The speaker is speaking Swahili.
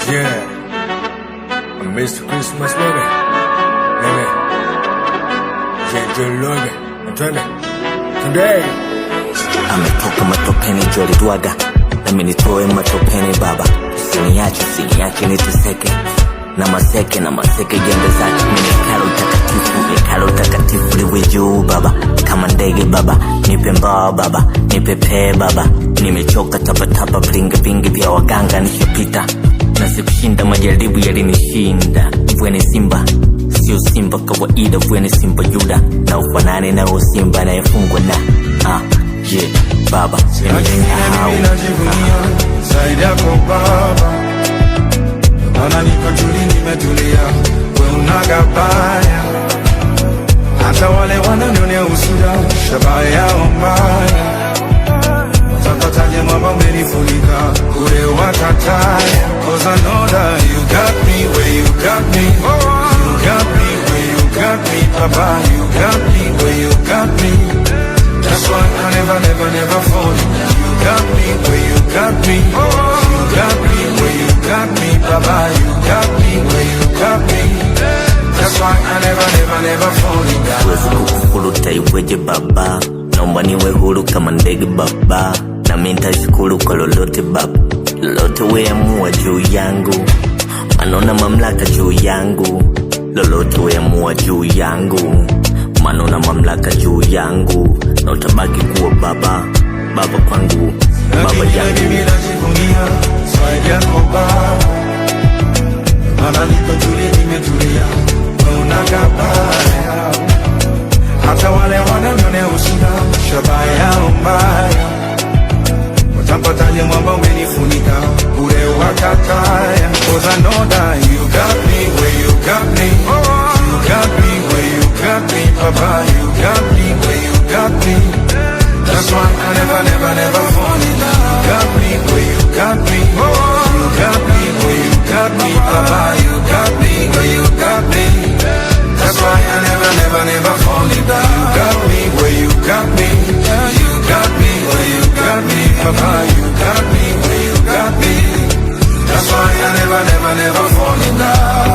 Yeah, I missed Christmas, baby. Baby, yeah, love it. Tell me, today. Ametoka matopeni jolidwaga, nami nitoe matopeni baba. Usiniache niteseke, na maseke jembe zake. Mimi kalo takatifu liwe juu baba, kama ndege baba, nipe mbao baba, nipe pee baba. Nimechoka tapatapa vingi vya waganga nishapita, na sikushinda majaribu yalinishinda. Vwene simba, sio simba kawaida, vwene simba Yuda, na ufanane na usimba na yefungwa na yeah baba. Ninajivunia zaidi yako baba, naona niko tuli nimetulia, we unagabaya. Hata wale wananionea usuda, shabaha yao mbaya. Watapataje mwamba umenifunika, kule watataya. Cause I know that you got me where you got me. You got me where you got me, papa. You got me where you got me. That's why I never fall. You got me where you got me. You got me where you got me, papa. You got me where you got me. That's why I never fall. Siwezi kukufuluta iweje baba, naomba niwe huru kama ndege baba. Na mimi nitashukuru kwa lolote baba, lolote weamua juu yangu. Manona mamlaka juu yangu, lolote weamua juu yangu. Manona mamlaka juu yangu, na utabaki kuwa baba kwangu, baba yangu. Mimi najivunia zaidi yako baba, maana niko tuli nimetulia, we unagabaya. Hata wale wananionea usuda, shabaha yao mbaya. Watapataje mwamba umenifunika, ule wakataya. Cause I know that you got me where you got me. You got me where you got me, papa. You got me where you got me. That's why I never fall in love. You got me where you got me. You got me where you got me, papa. You got me where you got me. That's why I never fall in love. You got me where you got me. You got me where you got me, papa. You got me where you got me. That's why I never fall in love.